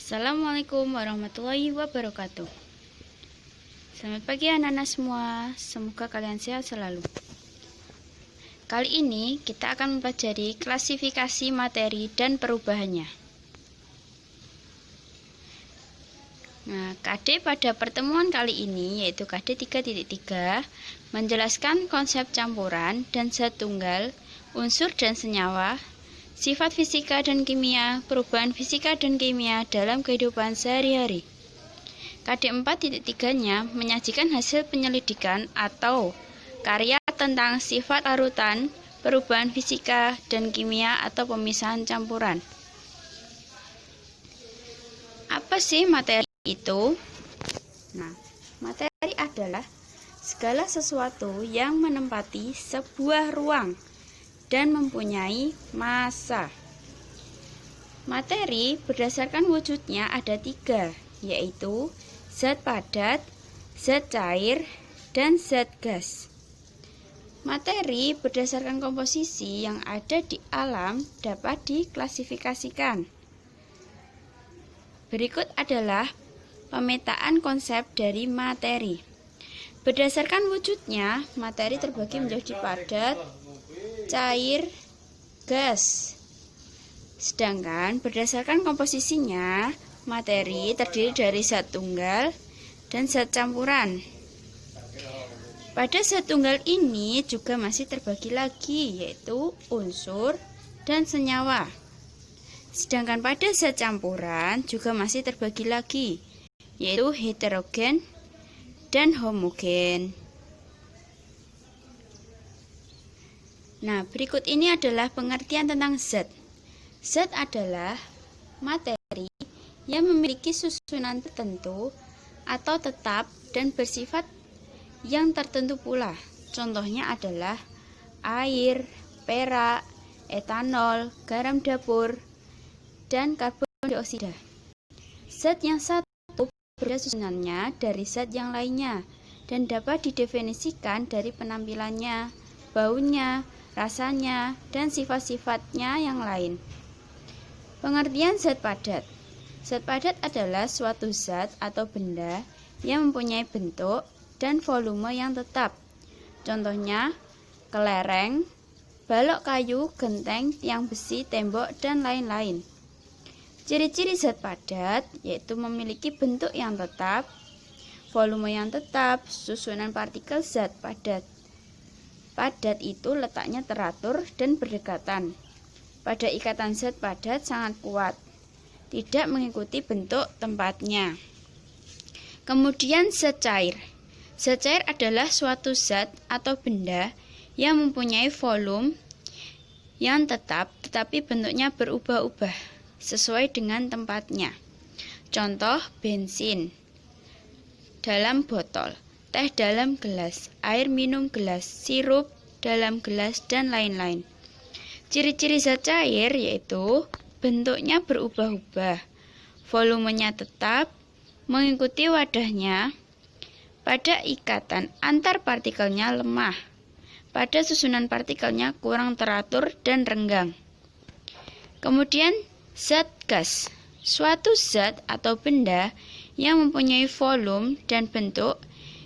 Assalamualaikum warahmatullahi wabarakatuh. Selamat pagi anak-anak semua, semoga kalian sehat selalu. Kali ini kita akan mempelajari klasifikasi materi dan perubahannya. Nah, KD pada pertemuan kali ini yaitu KD 3.3 menjelaskan konsep campuran dan zat tunggal, unsur dan senyawa, sifat fisika dan kimia, perubahan fisika dan kimia dalam kehidupan sehari-hari. KD 4.3-nya menyajikan hasil penyelidikan atau karya tentang sifat larutan, perubahan fisika dan kimia atau pemisahan campuran. Apa sih materi itu? Nah, materi adalah segala sesuatu yang menempati sebuah ruang dan mempunyai massa. Materi berdasarkan wujudnya ada 3, yaitu zat padat, zat cair, dan zat gas. Materi berdasarkan komposisi yang ada di alam dapat diklasifikasikan. Berikut adalah pemetaan konsep dari materi. Berdasarkan wujudnya, materi terbagi menjadi padat, cair, gas. Sedangkan berdasarkan komposisinya, materi terdiri dari zat tunggal dan zat campuran. Pada zat tunggal ini juga masih terbagi lagi, yaitu unsur dan senyawa. Sedangkan pada zat campuran juga masih terbagi lagi, yaitu heterogen dan homogen. Nah, berikut ini adalah pengertian tentang zat. Zat adalah materi yang memiliki susunan tertentu atau tetap dan bersifat yang tertentu pula. Contohnya adalah air, perak, etanol, garam dapur, dan karbon dioksida. Zat yang satu berbeda susunannya dari zat yang lainnya dan dapat didefinisikan dari penampilannya, baunya, rasanya, dan sifat-sifatnya yang lain. Pengertian zat padat. Zat padat adalah suatu zat atau benda yang mempunyai bentuk dan volume yang tetap. Contohnya, kelereng, balok kayu, genteng, tiang besi, tembok, dan lain-lain. Ciri-ciri zat padat yaitu memiliki bentuk yang tetap, volume yang tetap, susunan partikel zat padat. Padat itu letaknya teratur dan berdekatan. Pada ikatan zat padat sangat kuat, tidak mengikuti bentuk tempatnya. Kemudian zat cair. Zat cair adalah suatu zat atau benda yang mempunyai volume yang tetap tetapi bentuknya berubah-ubah sesuai dengan tempatnya. Contoh, bensin dalam botol, teh dalam gelas, air minum gelas, sirup dalam gelas, dan lain-lain. Ciri-ciri zat cair yaitu bentuknya berubah-ubah, volumenya tetap, mengikuti wadahnya, pada ikatan antar partikelnya lemah, pada susunan partikelnya kurang teratur dan renggang. Kemudian zat gas, suatu zat atau benda yang mempunyai volume dan bentuk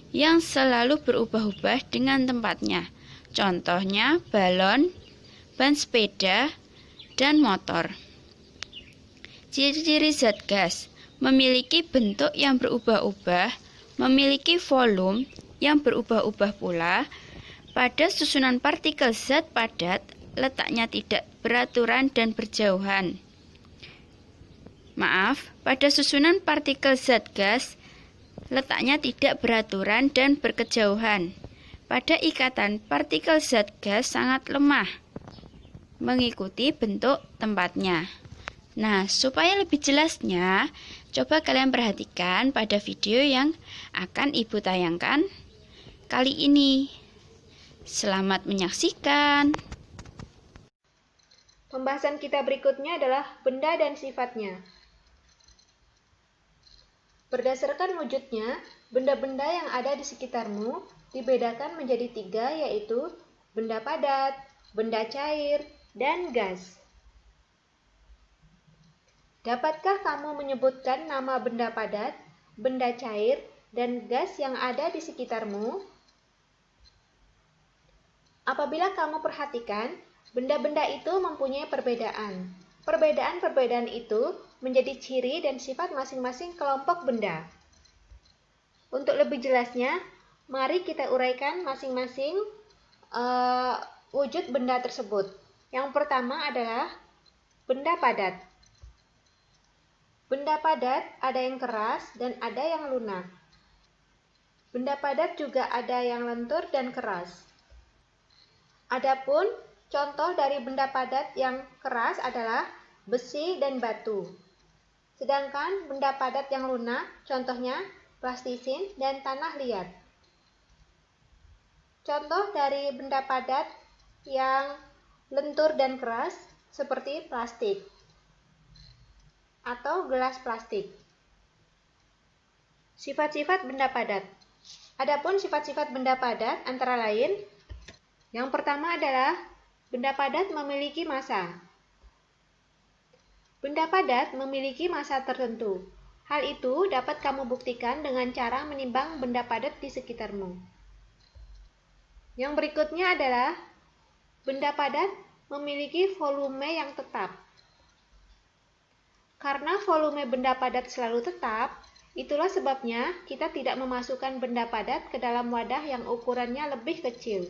yang selalu berubah-ubah dengan tempatnya. Contohnya balon, ban sepeda, dan motor. Ciri-ciri zat gas memiliki bentuk yang berubah-ubah, memiliki volume yang berubah-ubah pula, pada susunan partikel zat padat letaknya tidak beraturan dan berjauhan. Pada susunan partikel zat gas letaknya tidak beraturan dan berkejauhan. Pada ikatan partikel zat gas sangat lemah, mengikuti bentuk tempatnya. Nah, supaya lebih jelasnya, coba kalian perhatikan pada video yang akan Ibu tayangkan kali ini. Selamat menyaksikan. Pembahasan kita berikutnya adalah benda dan sifatnya. Berdasarkan wujudnya, benda-benda yang ada di sekitarmu dibedakan menjadi 3, yaitu benda padat, benda cair, dan gas. Dapatkah kamu menyebutkan nama benda padat, benda cair, dan gas yang ada di sekitarmu? Apabila kamu perhatikan, benda-benda itu mempunyai perbedaan. Perbedaan-perbedaan itu menjadi ciri dan sifat masing-masing kelompok benda. Untuk lebih jelasnya, mari kita uraikan masing-masing wujud benda tersebut. Yang pertama adalah benda padat. Benda padat ada yang keras dan ada yang lunak. Benda padat juga ada yang lentur dan keras. Adapun contoh dari benda padat yang keras adalah besi dan batu. Sedangkan benda padat yang lunak contohnya plastisin dan tanah liat. Contoh dari benda padat yang lentur dan keras seperti plastik atau gelas plastik. Sifat-sifat benda padat. Adapun sifat-sifat benda padat antara lain, yang pertama adalah benda padat memiliki massa. Benda padat memiliki massa tertentu. Hal itu dapat kamu buktikan dengan cara menimbang benda padat di sekitarmu. Yang berikutnya adalah benda padat memiliki volume yang tetap. Karena volume benda padat selalu tetap, itulah sebabnya kita tidak memasukkan benda padat ke dalam wadah yang ukurannya lebih kecil.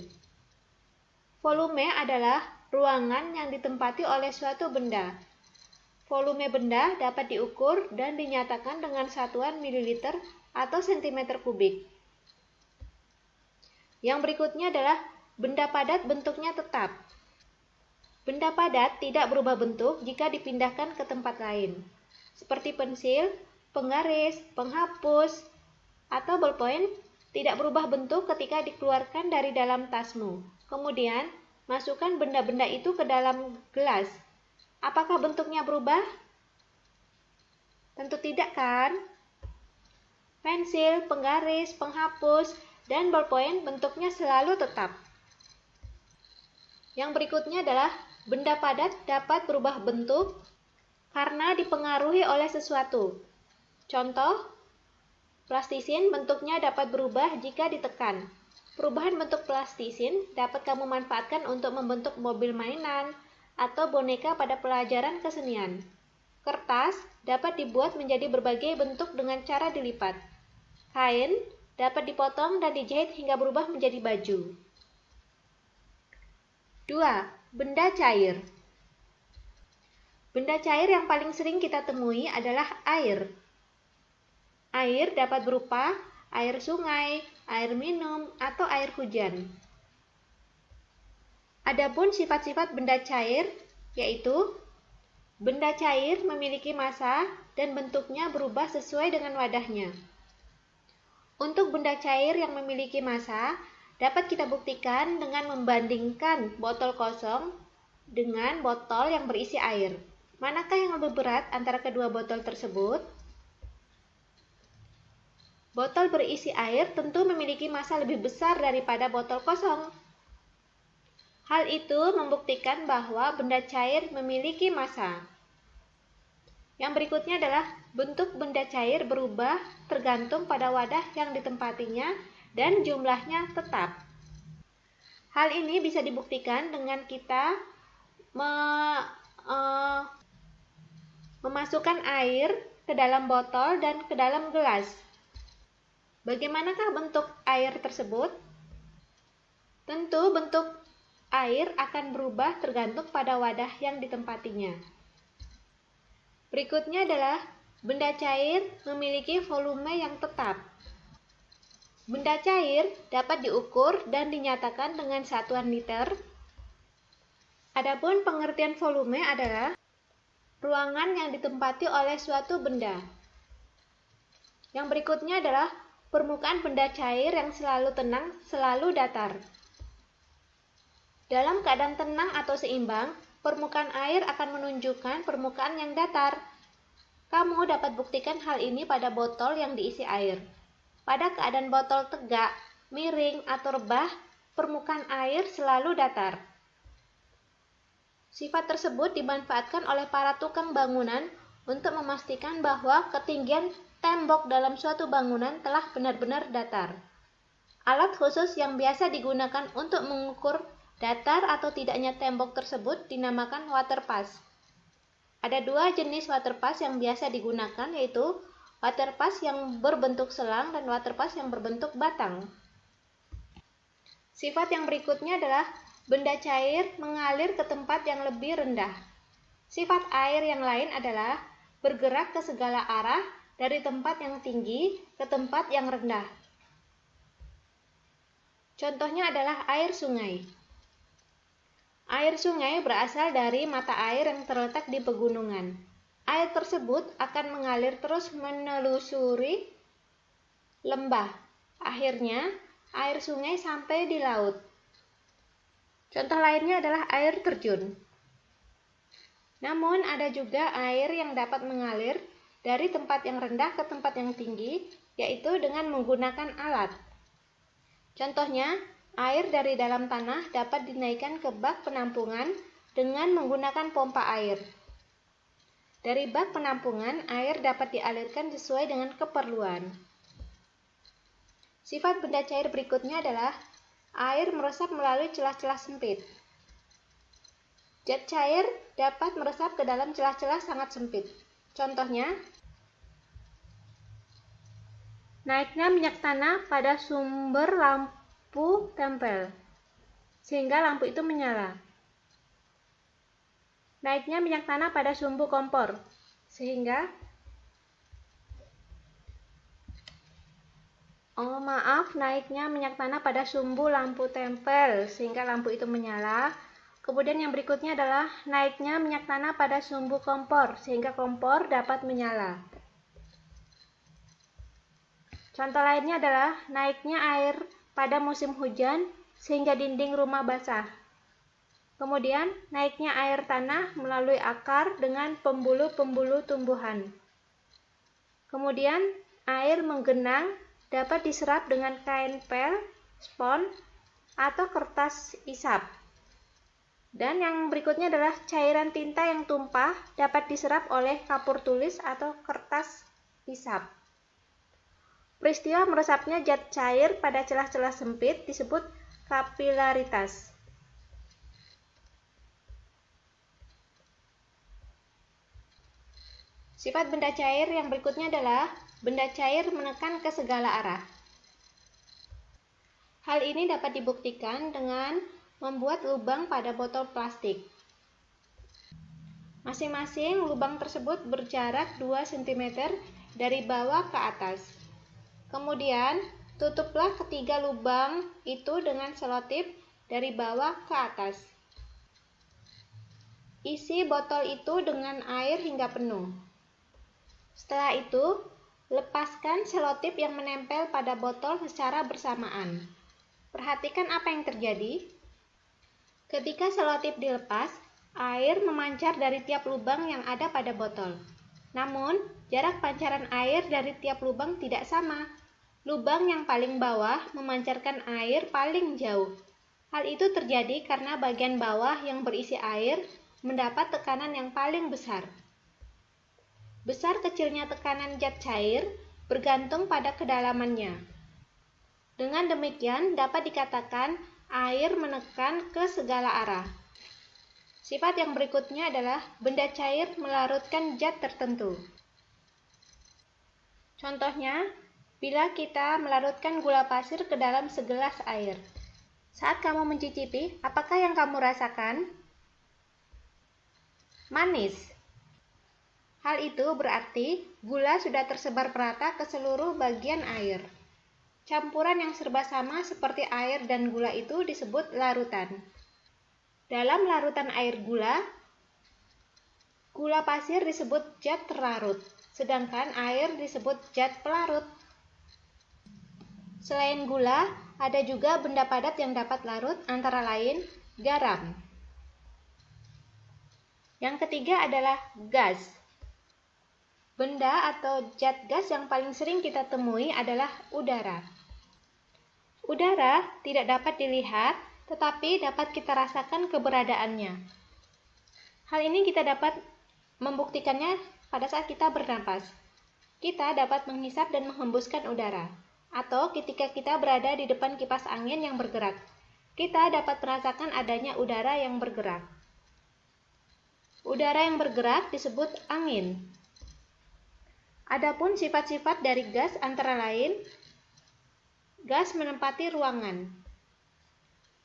Volume adalah ruangan yang ditempati oleh suatu benda. Volume benda dapat diukur dan dinyatakan dengan satuan mililiter atau sentimeter kubik. Yang berikutnya adalah benda padat bentuknya tetap. Benda padat tidak berubah bentuk jika dipindahkan ke tempat lain, seperti pensil, penggaris, penghapus, atau ballpoint tidak berubah bentuk ketika dikeluarkan dari dalam tasmu. Kemudian, masukkan benda-benda itu ke dalam gelas. Apakah bentuknya berubah? Tentu tidak, kan? Pensil, penggaris, penghapus, dan ballpoint bentuknya selalu tetap. Yang berikutnya adalah benda padat dapat berubah bentuk karena dipengaruhi oleh sesuatu. Contoh, plastisin bentuknya dapat berubah jika ditekan. Perubahan bentuk plastisin dapat kamu manfaatkan untuk membentuk mobil mainan atau boneka pada pelajaran kesenian. Kertas dapat dibuat menjadi berbagai bentuk dengan cara dilipat. Kain dapat dipotong dan dijahit hingga berubah menjadi baju. 2. Benda cair. Benda cair yang paling sering kita temui adalah air. Air dapat berupa air sungai, air minum, atau air hujan. Adapun sifat-sifat benda cair, yaitu benda cair memiliki massa dan bentuknya berubah sesuai dengan wadahnya. Untuk benda cair yang memiliki massa, dapat kita buktikan dengan membandingkan botol kosong dengan botol yang berisi air. Manakah yang lebih berat antara kedua botol tersebut? Botol berisi air tentu memiliki massa lebih besar daripada botol kosong. Hal itu membuktikan bahwa benda cair memiliki massa. Yang berikutnya adalah bentuk benda cair berubah tergantung pada wadah yang ditempatinya dan jumlahnya tetap. Hal ini bisa dibuktikan dengan kita memasukkan air ke dalam botol dan ke dalam gelas. Bagaimanakah bentuk air tersebut? Tentu bentuk air akan berubah tergantung pada wadah yang ditempatinya. Berikutnya adalah benda cair memiliki volume yang tetap. Benda cair dapat diukur dan dinyatakan dengan satuan liter. Adapun pengertian volume adalah ruangan yang ditempati oleh suatu benda. Yang berikutnya adalah permukaan benda cair yang selalu tenang, selalu datar. Dalam keadaan tenang atau seimbang, permukaan air akan menunjukkan permukaan yang datar. Kamu dapat buktikan hal ini pada botol yang diisi air. Pada keadaan botol tegak, miring, atau rebah, permukaan air selalu datar. Sifat tersebut dimanfaatkan oleh para tukang bangunan untuk memastikan bahwa ketinggian tembok dalam suatu bangunan telah benar-benar datar. Alat khusus yang biasa digunakan untuk mengukur datar atau tidaknya tembok tersebut dinamakan waterpass. Ada dua jenis waterpass yang biasa digunakan, yaitu waterpass yang berbentuk selang dan waterpass yang berbentuk batang. Sifat yang berikutnya adalah benda cair mengalir ke tempat yang lebih rendah. Sifat air yang lain adalah bergerak ke segala arah dari tempat yang tinggi ke tempat yang rendah. Contohnya adalah air sungai. Air sungai berasal dari mata air yang terletak di pegunungan. Air tersebut akan mengalir terus menelusuri lembah. Akhirnya, air sungai sampai di laut. Contoh lainnya adalah air terjun. Namun, ada juga air yang dapat mengalir dari tempat yang rendah ke tempat yang tinggi, yaitu dengan menggunakan alat. Contohnya, air dari dalam tanah dapat dinaikkan ke bak penampungan dengan menggunakan pompa air. Dari bak penampungan, air dapat dialirkan sesuai dengan keperluan. Sifat benda cair berikutnya adalah air meresap melalui celah-celah sempit. Zat cair dapat meresap ke dalam celah-celah sangat sempit. Contohnya, naiknya minyak tanah pada sumber lampu tempel, sehingga lampu itu menyala. Naiknya minyak tanah pada sumbu kompor, sehingga naiknya minyak tanah pada sumbu lampu tempel, sehingga lampu itu menyala. Kemudian yang berikutnya adalah naiknya minyak tanah pada sumbu kompor, sehingga kompor dapat menyala. Contoh lainnya adalah naiknya air pada musim hujan sehingga dinding rumah basah. Kemudian naiknya air tanah melalui akar dengan pembuluh-pembuluh tumbuhan. Kemudian air menggenang dapat diserap dengan kain pel, spons, atau kertas isap. Dan yang berikutnya adalah cairan tinta yang tumpah dapat diserap oleh kapur tulis atau kertas isap. Peristiwa meresapnya zat cair pada celah-celah sempit disebut kapilaritas. Sifat benda cair yang berikutnya adalah benda cair menekan ke segala arah. Hal ini dapat dibuktikan dengan membuat lubang pada botol plastik. Masing-masing lubang tersebut berjarak 2 cm dari bawah ke atas. Kemudian, tutuplah ketiga lubang itu dengan selotip dari bawah ke atas. Isi botol itu dengan air hingga penuh. Setelah itu, lepaskan selotip yang menempel pada botol secara bersamaan. Perhatikan apa yang terjadi. Ketika selotip dilepas, air memancar dari tiap lubang yang ada pada botol. Namun, jarak pancaran air dari tiap lubang tidak sama. Lubang yang paling bawah memancarkan air paling jauh. Hal itu terjadi karena bagian bawah yang berisi air mendapat tekanan yang paling besar. Besar kecilnya tekanan zat cair bergantung pada kedalamannya. Dengan demikian, dapat dikatakan air menekan ke segala arah. Sifat yang berikutnya adalah benda cair melarutkan zat tertentu. Contohnya, bila kita melarutkan gula pasir ke dalam segelas air. Saat kamu mencicipi, apakah yang kamu rasakan? Manis. Hal itu berarti gula sudah tersebar merata ke seluruh bagian air. Campuran yang serba sama seperti air dan gula itu disebut larutan. Dalam larutan air gula pasir disebut zat terlarut, sedangkan air disebut zat pelarut. Selain gula, ada juga benda padat yang dapat larut, antara lain garam. Yang ketiga adalah gas. Benda atau zat gas yang paling sering kita temui adalah udara. Udara tidak dapat dilihat, tetapi dapat kita rasakan keberadaannya. Hal ini kita dapat membuktikannya pada saat kita bernapas. Kita dapat menghisap dan menghembuskan udara, atau ketika kita berada di depan kipas angin yang bergerak, kita dapat merasakan adanya udara yang bergerak. Udara yang bergerak disebut angin. Adapun sifat-sifat dari gas antara lain, gas menempati ruangan.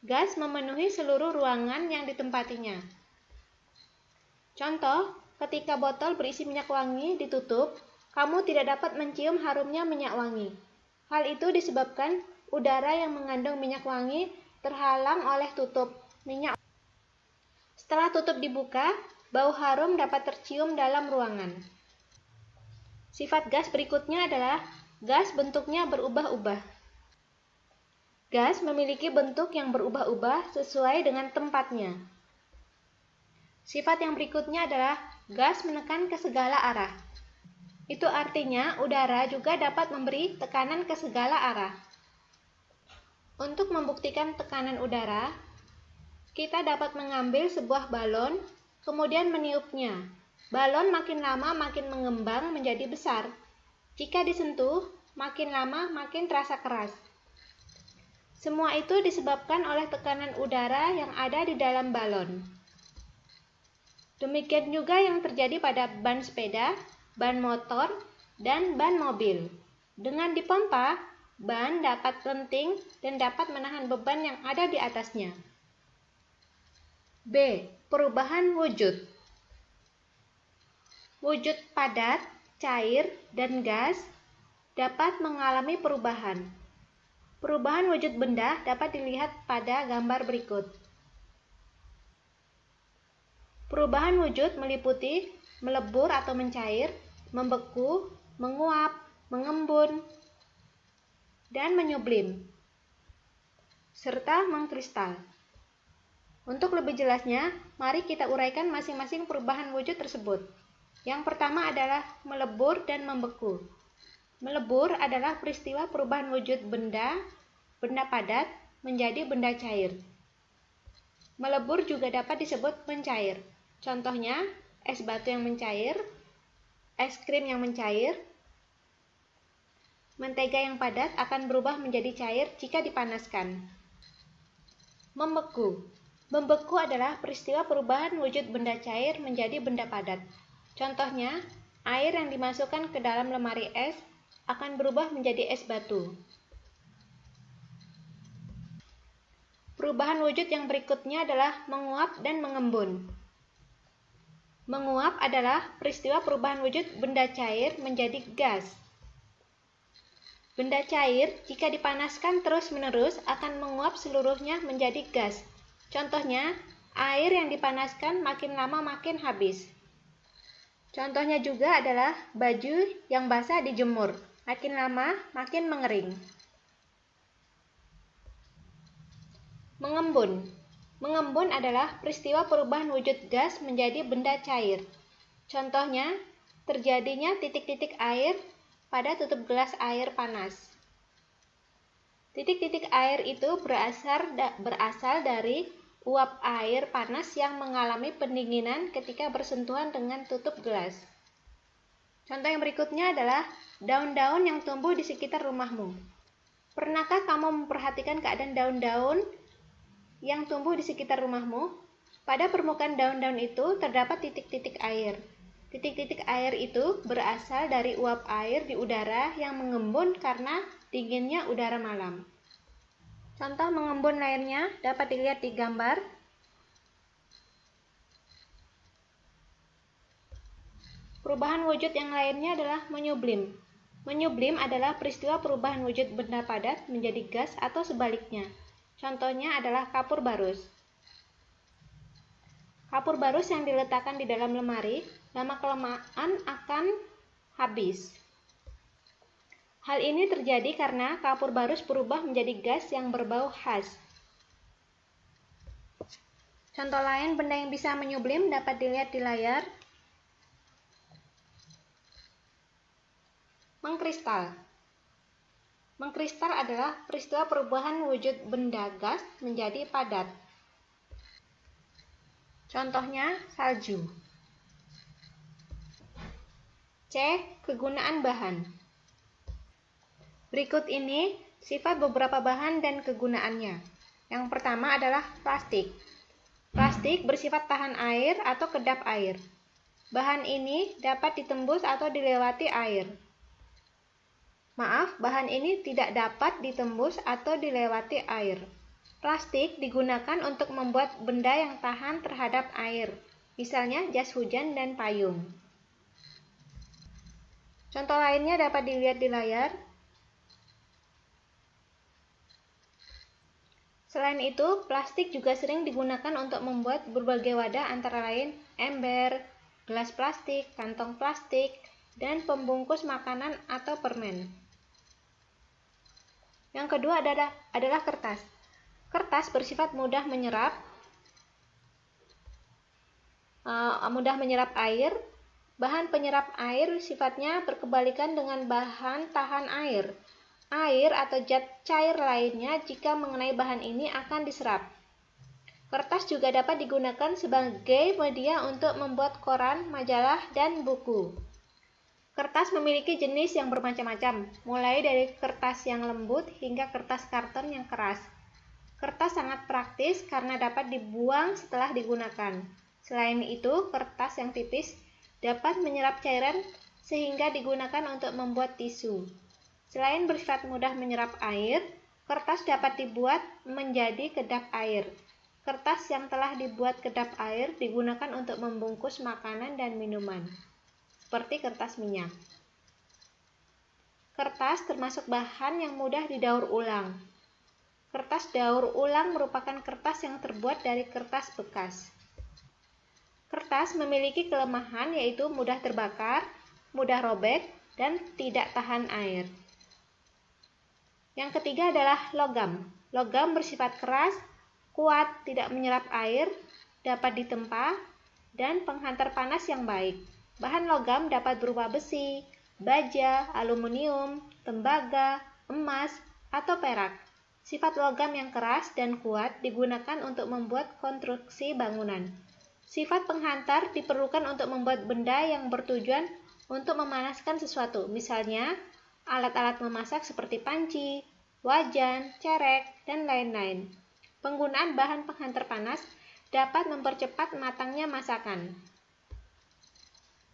Gas memenuhi seluruh ruangan yang ditempatinya. Contoh, ketika botol berisi minyak wangi ditutup, kamu tidak dapat mencium harumnya minyak wangi. Hal itu disebabkan udara yang mengandung minyak wangi terhalang oleh tutup minyak. Setelah tutup dibuka, bau harum dapat tercium dalam ruangan. Sifat gas berikutnya adalah gas bentuknya berubah-ubah. Gas memiliki bentuk yang berubah-ubah sesuai dengan tempatnya. Sifat yang berikutnya adalah gas menekan ke segala arah. Itu artinya udara juga dapat memberi tekanan ke segala arah. Untuk membuktikan tekanan udara, kita dapat mengambil sebuah balon, kemudian meniupnya. Balon makin lama makin mengembang menjadi besar. Jika disentuh, makin lama makin terasa keras. Semua itu disebabkan oleh tekanan udara yang ada di dalam balon. Demikian juga yang terjadi pada ban sepeda, ban motor, dan ban mobil. Dengan dipompa, ban dapat lenting dan dapat menahan beban yang ada di atasnya. B. Perubahan wujud. Wujud padat, cair, dan gas dapat mengalami perubahan. Perubahan wujud benda dapat dilihat pada gambar berikut. Perubahan wujud meliputi melebur atau mencair, membeku, menguap, mengembun, dan menyublim, serta mengkristal. Untuk lebih jelasnya, mari kita uraikan masing-masing perubahan wujud tersebut. Yang pertama adalah melebur dan membeku. Melebur adalah peristiwa perubahan wujud benda padat menjadi benda cair. Melebur juga dapat disebut mencair. Contohnya, es batu yang mencair, es krim yang mencair, mentega yang padat akan berubah menjadi cair jika dipanaskan. Membeku. Membeku adalah peristiwa perubahan wujud benda cair menjadi benda padat. Contohnya, air yang dimasukkan ke dalam lemari es akan berubah menjadi es batu. Perubahan wujud yang berikutnya adalah menguap dan mengembun. Menguap adalah peristiwa perubahan wujud benda cair menjadi gas. Benda cair jika dipanaskan terus-menerus akan menguap seluruhnya menjadi gas. Contohnya, air yang dipanaskan makin lama makin habis. Contohnya juga adalah baju yang basah dijemur, makin lama makin mengering. Mengembun. Mengembun adalah peristiwa perubahan wujud gas menjadi benda cair. Contohnya, terjadinya titik-titik air pada tutup gelas air panas. Titik-titik air itu berasal dari uap air panas yang mengalami pendinginan ketika bersentuhan dengan tutup gelas. Contoh yang berikutnya adalah daun-daun yang tumbuh di sekitar rumahmu. Pernahkah kamu memperhatikan keadaan daun-daun yang tumbuh di sekitar rumahmu? Pada permukaan daun-daun itu terdapat titik-titik air. Titik-titik air itu berasal dari uap air di udara yang mengembun karena dinginnya udara malam. Contoh mengembun lainnya dapat dilihat di gambar. Perubahan wujud yang lainnya adalah menyublim. Menyublim adalah peristiwa perubahan wujud benda padat menjadi gas atau sebaliknya. Contohnya adalah kapur barus. Kapur barus yang diletakkan di dalam lemari, lama-kelamaan akan habis. Hal ini terjadi karena kapur barus berubah menjadi gas yang berbau khas. Contoh lain benda yang bisa menyublim dapat dilihat di layar. Mengkristal. Mengkristal adalah peristiwa perubahan wujud benda gas menjadi padat. Contohnya salju. C. Kegunaan bahan. Berikut ini sifat beberapa bahan dan kegunaannya. Yang pertama adalah plastik. Plastik bersifat tahan air atau kedap air. Bahan ini dapat ditembus atau dilewati air. Maaf, bahan ini tidak dapat ditembus atau dilewati air. Plastik digunakan untuk membuat benda yang tahan terhadap air, misalnya jas hujan dan payung. Contoh lainnya dapat dilihat di layar. Selain itu, plastik juga sering digunakan untuk membuat berbagai wadah antara lain ember, gelas plastik, kantong plastik, dan pembungkus makanan atau permen. Yang kedua adalah kertas. Kertas bersifat mudah menyerap air. Bahan penyerap air sifatnya berkebalikan dengan bahan tahan air. Air atau zat cair lainnya jika mengenai bahan ini akan diserap. Kertas juga dapat digunakan sebagai media untuk membuat koran, majalah, dan buku. Kertas memiliki jenis yang bermacam-macam, mulai dari kertas yang lembut hingga kertas karton yang keras. Kertas sangat praktis karena dapat dibuang setelah digunakan. Selain itu, kertas yang tipis dapat menyerap cairan sehingga digunakan untuk membuat tisu. Selain bersifat mudah menyerap air, kertas dapat dibuat menjadi kedap air. Kertas yang telah dibuat kedap air digunakan untuk membungkus makanan dan minuman, seperti kertas minyak. Kertas termasuk bahan yang mudah didaur ulang. Kertas daur ulang merupakan kertas yang terbuat dari kertas bekas. Kertas memiliki kelemahan yaitu mudah terbakar, mudah robek, dan tidak tahan air. Yang ketiga adalah logam. Logam bersifat keras, kuat, tidak menyerap air, dapat ditempa, dan penghantar panas yang baik. Bahan logam dapat berupa besi, baja, aluminium, tembaga, emas, atau perak. Sifat logam yang keras dan kuat digunakan untuk membuat konstruksi bangunan. Sifat penghantar diperlukan untuk membuat benda yang bertujuan untuk memanaskan sesuatu, misalnya alat-alat memasak seperti panci, wajan, cerek, dan lain-lain. Penggunaan bahan penghantar panas dapat mempercepat matangnya masakan.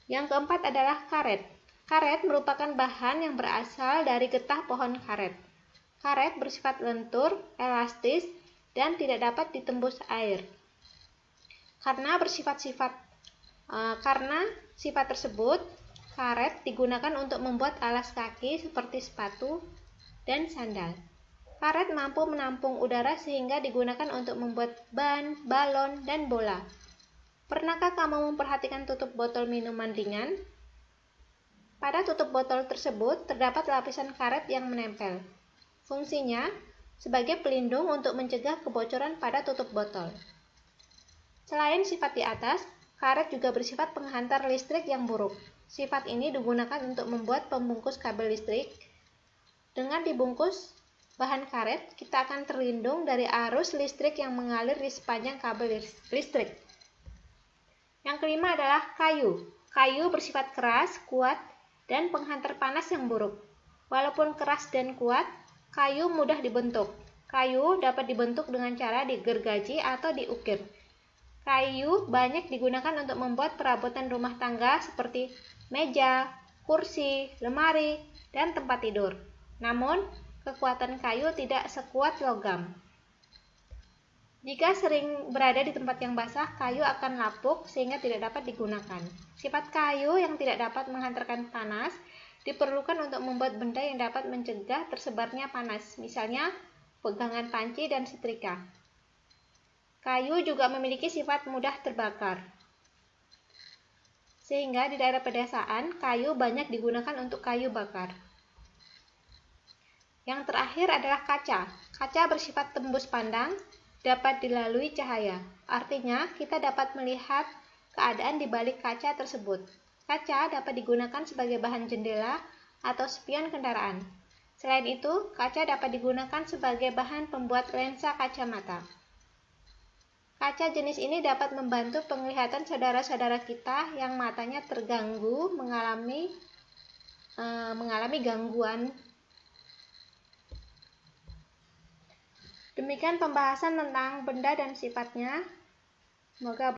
Yang keempat adalah karet. Karet merupakan bahan yang berasal dari getah pohon karet. Karet bersifat lentur, elastis, dan tidak dapat ditembus air. Karena sifat tersebut, karet digunakan untuk membuat alas kaki seperti sepatu dan sandal. Karet mampu menampung udara sehingga digunakan untuk membuat ban, balon, dan bola. Pernahkah kamu memperhatikan tutup botol minuman ringan? Pada tutup botol tersebut terdapat lapisan karet yang menempel. Fungsinya sebagai pelindung untuk mencegah kebocoran pada tutup botol. Selain sifat di atas, karet juga bersifat penghantar listrik yang buruk. Sifat ini digunakan untuk membuat pembungkus kabel listrik. Dengan dibungkus bahan karet, kita akan terlindung dari arus listrik yang mengalir di sepanjang kabel listrik. Yang kelima adalah kayu. Kayu bersifat keras, kuat, dan penghantar panas yang buruk. Walaupun keras dan kuat, kayu mudah dibentuk. Kayu dapat dibentuk dengan cara digergaji atau diukir. Kayu banyak digunakan untuk membuat perabotan rumah tangga seperti meja, kursi, lemari, dan tempat tidur. Namun, kekuatan kayu tidak sekuat logam. Jika sering berada di tempat yang basah, kayu akan lapuk sehingga tidak dapat digunakan. Sifat kayu yang tidak dapat menghantarkan panas diperlukan untuk membuat benda yang dapat mencegah tersebarnya panas, misalnya pegangan panci dan setrika. Kayu juga memiliki sifat mudah terbakar. Sehingga di daerah pedesaan, kayu banyak digunakan untuk kayu bakar. Yang terakhir adalah kaca. Kaca bersifat tembus pandang, dapat dilalui cahaya. Artinya, kita dapat melihat keadaan di balik kaca tersebut. Kaca dapat digunakan sebagai bahan jendela atau spion kendaraan. Selain itu, kaca dapat digunakan sebagai bahan pembuat lensa kacamata. Kaca jenis ini dapat membantu penglihatan saudara-saudara kita yang matanya terganggu mengalami mengalami gangguan. Demikian pembahasan tentang benda dan sifatnya. Semoga